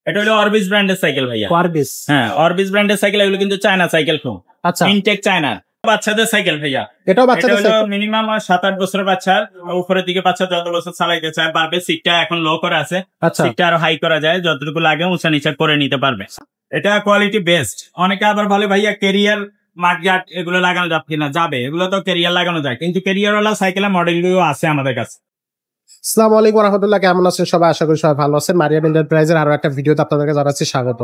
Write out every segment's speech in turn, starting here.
এটা হলো অরবিস ব্র্যান্ডের সাইকেল ভাইয়া। অরবিস, হ্যাঁ অরবিস ব্র্যান্ডের সাইকেল, এগুলো কিন্তু চায়না সাইকেল ফোন। আচ্ছা, ইনটেক চায়না, বাচ্চাদের সাইকেল ভাইয়া। এটাও বাচ্চাদের সাইকেল, মিনিমাম 7-8 বছরের বাচ্চার উপরের দিকে বাচ্চা যত বছর চালাইতে চায় পারবে। সিটটা এখন লো করে আছে, আচ্ছা, সিটটা আরো হাই করা যায়, যতটুকু লাগে উঁচা নিচা করে নিতে পারবে। এটা কোয়ালিটি বেস্ট। অনেকে আবার বলে ভাইয়া কেরিয়ার মার্কেট এগুলো লাগানো যাবে কিনা, যাবে, এগুলো তো কেরিয়ার লাগানো যায়, কিন্তু কেরিয়ার ওয়ালা সাইকেলের মডেলগুলো আছে আমাদের কাছে। আসসালামু আলাইকুম রাহমাতুল্লাহ, কেমন আছেন সবাই? আশা করি সবাই ভালো আছেন। মারিয়াম এন্টারপ্রাইজের আরো একটা ভিডিওতে আপনাদেরকে জানাচ্ছি স্বাগত।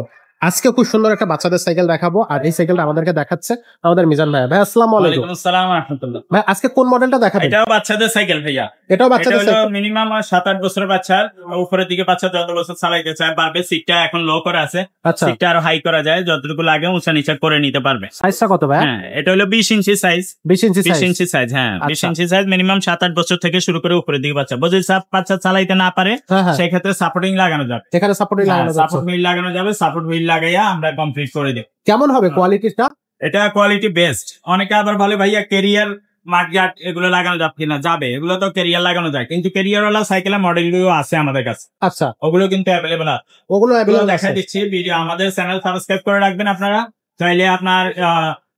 আজকে খুব সুন্দর একটা বাচ্চাদের সাইকেল দেখাবো, আর এই সাইকেলটা আমাদেরকে দেখাচ্ছে আমাদের মিজান ভাই। ভাই আসসালামু আলাইকুম। আসসালাম রাহমাতুল্লাহ। ভাই আজকে কোন মডেলটা দেখাবেন? এটাও বাচ্চাদের সাইকেল ভাইয়া। এটাও বাচ্চাদের সাইকেল, মিনিমাম 7-8 বছরের বাচ্চার উপরের দিকে বাচ্চা যত বছর চালাইতে চায় পারবে। সিটটা এখন লো করে আছে, আচ্ছা, সিটটা আরো হাই করা যায়, যতটুকু লাগে উঁচা নিচা করে নিতে পারবে। সাইজটা কত ভাই? হ্যাঁ এটা হলো 20 ইঞ্চি সাইজ। 20 ইঞ্চি সাইজ, 20 ইঞ্চি সাইজ, হ্যাঁ 20 আচ্ছা, ইঞ্চি সাইজ। মিনিমাম 7-8 বছর থেকে শুরু করে উপরের দিকে বাচ্চা, যদি বাচ্চা চালাইতে না পারে সেই ক্ষেত্রে সাপোর্টিং লাগানো যাবে। এখানে সাপোর্টিং লাগানো যাবে, সাপোর্ট হুইল লাগানো যাবে। সাপোর্ট হুইল লাগাইয়া আমরা কমপ্লিট করে দেব। কেমন হবে কোয়ালিটিটা? এটা কোয়ালিটি বেস্ট। অনেকে আবার বলে ভাইয়া কেরিয়ার মার্কেট এগুলো লাগানো যাবে কিনা, যাবে, এগুলো তো কেরিয়ার লাগানো যায়, কিন্তু কেরিয়ার ওয়ালা সাইকেলের মডেলগুলো আছে আমাদের কাছে। আচ্ছা, ওগুলো কিন্তু অ্যাভেলেবল আছে, ওগুলো অ্যাভেলেবল দেখা দিচ্ছি। ভিডিও আমাদের চ্যানেল সাবস্ক্রাইব করে রাখবেন আপনারা, চাইলে আপনার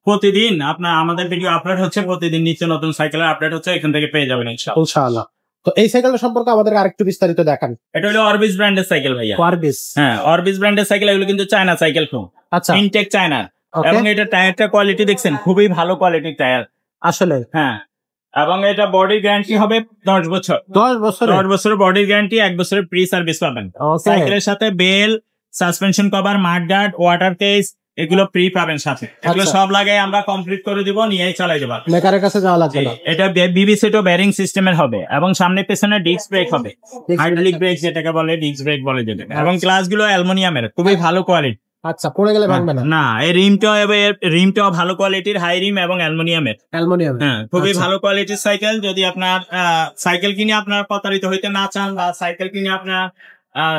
প্রতিদিন আপনার আমাদের ভিডিও আপলোড হচ্ছে, প্রতিদিন নিচে নতুন সাইকেলের আপডেট হচ্ছে, এখান থেকে পেয়ে যাবেন ইনশাআল্লাহ। তো এই সাইকেলটা সম্পর্কে আমাদের আরেকটু বিস্তারিত দেখান। এটা হলো অরবিস ব্র্যান্ডের সাইকেল ভাইয়া। অরবিস, হ্যাঁ অরবিস ব্র্যান্ডের সাইকেল, এগুলো কিন্তু চায়না সাইকেল ফোন। আচ্ছা, ইনটেক চায়না। এবং এটা টায়ারটা কোয়ালিটি দেখছেন, খুবই ভালো কোয়ালিটির টায়ার আসলে। হ্যাঁ, এবং এটা বডি গ্যারান্টি হবে 10 বছর। 10 বছরের বডি গ্যারান্টি, 1 বছরের প্রি সার্ভিস পাবেন। সাইকেলের সাথে bell, suspension cover, mudguard, water case এগুলো প্রি পাবেন সাথে। এগুলো সব লাগাই আমরা কমপ্লিট করে দিব, নিয়েই চালাই দেব। মেকারের কাছে যাওয়া লাগবে না। এটা বিবিসিটো বেয়ারিং সিস্টেমের হবে, এবং সামনে পেছনে ডিস্ক ব্রেক হবে, হাইড্রোলিক ব্রেক যেটাকে বলে, ডিস্ক ব্রেক বলে যেটা। এবং গ্লাসগুলো অ্যালুমিনিয়ামের, খুবই ভালো কোয়ালিটি। আচ্ছা, পড়ে গেলে ভাঙবে না? না, এই রিমটাও ভালো কোয়ালিটির, হাই রিম এবং অ্যালুমিনিয়াম। হ্যাঁ, খুবই ভালো কোয়ালিটির সাইকেল। যদি আপনার সাইকেল কিনে আপনার প্রতারিত হইতে না চান, বা সাইকেল কিনে আপনার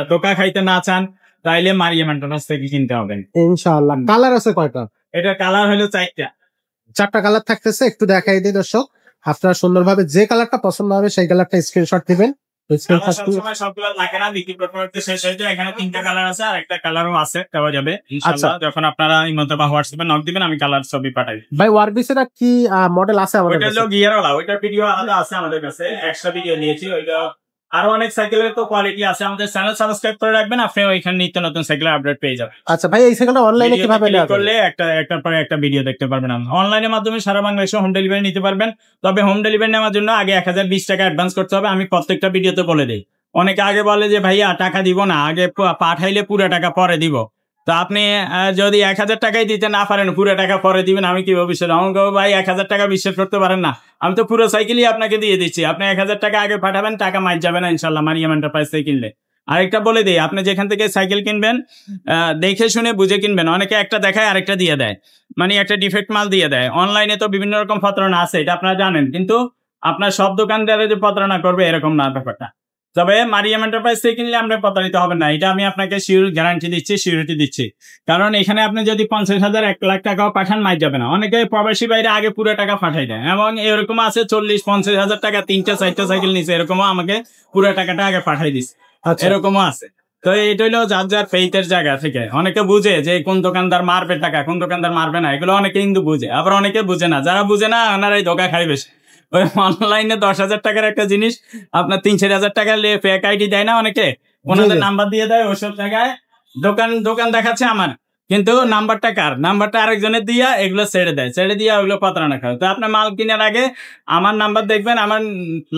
ধোকা খাইতে না চান, তাইলে মারিয়াম এন্টারপ্রাইজ থেকে কিনতে হবে ইনশাআল্লাহ। কালার আছে কয়টা? এটা কালার হলো 4টা কালার থাকতেছে। একটু দেখাই দিই দর্শক, আপনারা সুন্দরভাবে যে কালারটা পছন্দ হবে সেই কালারটা স্ক্রিনশট দিবেন। সবগুলো লাগে না, বিক্রি করতে শেষ হয়ে যায়। এখানে 3টা কালার আছে, আর একটা কালারও আছে, দেওয়া যাবে ইনশাআল্লাহ। যখন আপনারা ইমোতে বা হোয়াটসঅ্যাপে নক দিবেন, আমি কালার ছবি পাঠাই। ভাই ওয়ারবিসের কি মডেল আছে আমাদের কাছে? ওইটা হলো গিয়ারওয়ালা, ওইটার ভিডিও আলাদা আছে আমাদের কাছে, এক্সট্রা ভিডিও নিয়েছি। ওইটা আরো অনেক সাইকেলের তো কোয়ালিটি আছে। আমাদের চ্যানেল সাবস্ক্রাইব করে রাখবেন, আপনি ওইখানে নিত্য নতুন সাইকেলের আপডেট পেয়ে যাবেন। আচ্ছা ভাই, এই সাইকেলটা অনলাইনে কিভাবে নেওয়া করলে একটার পরে একটা ভিডিও দেখতে পারবেন। অনলাইনের মাধ্যমে সারা বাংলাদেশে হোম ডেলিভারি নিতে পারবেন। তবে হোম ডেলিভারি নেওয়ার জন্য আগে 1020 টাকা অ্যাডভান্স করতে হবে। আমি প্রত্যেকটা ভিডিওতে বলে দিই। অনেকে আগে বলে যে ভাইয়া টাকা দিব না, আগে পাঠাইলে পুরো টাকা পরে দিব। তো আপনি যদি 1000 টাকাই দিতে না পারেন, পুরো টাকা পরে দিবেন, আমি কিভাবে বিশ্বাস? আমাকে ভাই 1000 টাকা বিশ্বাস করতে পারেন না, আমি তো পুরো সাইকেলই আপনাকে দিয়ে দিচ্ছি। আপনি 1000 টাকা আগে পাঠাবেন, টাকা মাইর যাবে না ইনশাল্লাহ মারিয়াম এন্টারপ্রাইজ থেকে কিনলে। আরেকটা বলে দিই, আপনি যেখান থেকে সাইকেল কিনবেন দেখে শুনে বুঝে কিনবেন। অনেকে একটা দেখায় আরেকটা দিয়ে দেয়, মানে একটা ডিফেক্ট মাল দিয়ে দেয়। অনলাইনে তো বিভিন্ন রকম প্রতারণা আছে, এটা আপনারা জানেন, কিন্তু আপনার সব দোকানদারে যে প্রতারণা করবে এরকম না ব্যাপারটা। তবে মারিয়াম এন্টারপ্রাইজ থেকে কিনলে আমরা প্রতারিত হবেন না, এটা আমি আপনাকে শিওর গ্যারান্টি দিচ্ছি, সিউরিটি দিচ্ছি। কারণ এখানে আপনি যদি 50,000 1 লাখ টাকাও পাঠান, মাইর যাবে না। অনেকে প্রবাসী বাইরে আগে পুরো টাকা পাঠাই দেয়, এবং এরকম আছে 40-50,000 টাকা 3টা-4টা সাইকেল নিচ্ছে, এরকমও আমাকে পুরো টাকাটা আগে পাঠাই দিচ্ছে, এরকমও আছে। তো এটা হলো যার যার ফেইথের জায়গা থেকে। অনেকে বুঝে যে কোন দোকানদার মারবে টাকা, কোন দোকানদার মারবে না, এগুলো অনেকে কিন্তু বুঝে, আবার অনেকে বুঝে না। যারা বুঝে না ওনারাই ধোকা খাই বেশি। ওই অনলাইনে 10,000 টাকার একটা জিনিস আপনার 3-4,000 টাকা ফেক আইডি দেয় না অনেকে, ওনাদের নাম্বার দিয়ে দেয়। ওইসব জায়গায় দোকান দেখাচ্ছে আমার, কিন্তু নাম্বারটা কার, নাম্বারটা আরেকজনের দিয়া এগুলো ছেড়ে দেয়, ছেড়ে দিয়ে ওইগুলো প্রতারণা করে। তো আপনার মাল কেনার আগে আমার নাম্বার দেখবেন, আমার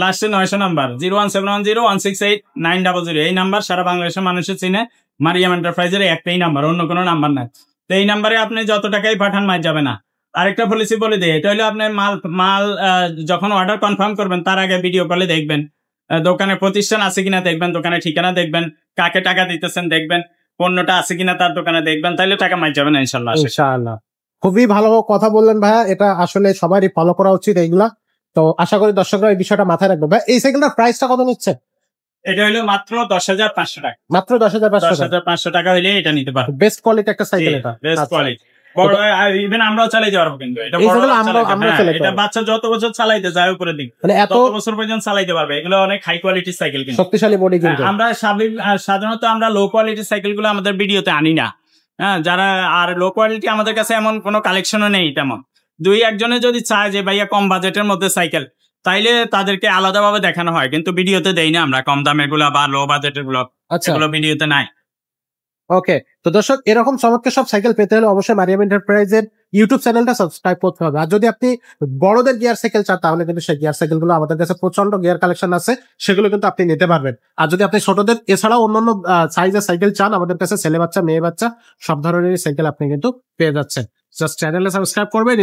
লাস্টে 900 নাম্বার 01710168900, এই নাম্বার সারা বাংলাদেশের মানুষের চিনে। মারিয়াম এন্টারপ্রাইজের একটাই নাম্বার, অন্য কোনো নাম্বার নাই। তো এই নাম্বারে আপনি যত টাকাই পাঠান মার যাবে না। আরেকটা পলিসি বলে দিই, এটা হলো আপনি মাল যখন অর্ডার কনফার্ম করবেন তার আগে ভিডিও কলে দেখবেন, দোকানের প্রতিষ্ঠান আছে কিনা দেখবেন, দোকানের ঠিকানা দেখবেন, কাকে টাকা দিতেছেন দেখবেন, পণ্যটা আছে কিনা তার দোকানে দেখবেন, তাইলে টাকা মাইর যাবেন ইনশাল্লাহ। ইনশাআল্লাহ। খুবই ভালো কথা বললেন ভাইয়া, এটা আসলে সবারই ফলো করা উচিত এইগুলা। তো আশা করি দর্শকরা এই বিষয়টা মাথায় রাখবে। ভাই এই সাইকেলটার প্রাইসটা কত নিচ্ছে? এটা হলো মাত্র 10,500 টাকা। মাত্র 10,500 টাকা হইলে এটা নিতে পারবেন। বেস্ট কোয়ালিটি একটা সাইকেল, এটা বেস্ট কোয়ালিটি। বড় ইভেন আমরাও চালাইতে পারবো, কিন্তু এটা এই বড় যেগুলো আমরা হ্যাঁ, চালাতে এটা পারবো। বাচ্চা যত বছর চালাইতে যায় উপরে দিক মানে এত তত বছর পর্যন্ত চালাইতে পারবে। এগুলো অনেক হাই কোয়ালিটির সাইকেল, কিন্তু শক্তিশালী বডি কিন্তু। আমরা সাধারণত আমরা লো কোয়ালিটির সাইকেল গুলো আমাদের ভিডিওতে আনি না। হ্যাঁ, যারা আর লো কোয়ালিটি আমাদের কাছে এমন কোনো কালেকশনও নেই তেমন। দুই একজনে যদি চায় যে ভাইয়া কম বাজেটের মধ্যে সাইকেল, তাইলে তাদেরকে আলাদাভাবে দেখানো হয়, কিন্তু ভিডিওতে দেই না আমরা কম দামের গুলা বা লো বাজেটের গুলো, আচ্ছা, এগুলো ভিডিওতে নাই। ওকে। তো দর্শক, এরকম চমৎকার সব সাইকেল পেতে হলে অবশ্যই মারিয়াম এন্টারপ্রাইজের ইউটিউব চ্যানেলটা সাবস্ক্রাইব করতে হবে। আর যদি আপনি বড়দের গিয়ার সাইকেল চান, তাহলে কিন্তু সেই গিয়ার সাইকেল গুলো আমাদের কাছে প্রচন্ড গিয়ার কালেকশন আছে, সেগুলো কিন্তু আপনি নিতে পারবেন। আর যদি আপনি ছোটদের এছাড়াও অন্যান্য সাইজের সাইকেল চান, আমাদের কাছে ছেলে বাচ্চা মেয়ে বাচ্চা সব ধরনের সাইকেল আপনি কিন্তু পেয়ে যাচ্ছেন। জাস্ট চ্যানেলে সাবস্ক্রাইব করবেন,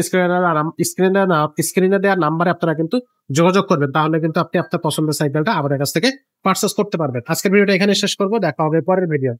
স্ক্রিনে দেওয়ার নাম্বারে আপনারা কিন্তু যোগাযোগ করবেন, তাহলে কিন্তু আপনি আপনার পছন্দের সাইকেলটা আমাদের কাছ থেকে পারচেস করতে পারবেন। আজকের ভিডিওটা এখানে শেষ করবো, দেখা হবে পরের ভিডিও।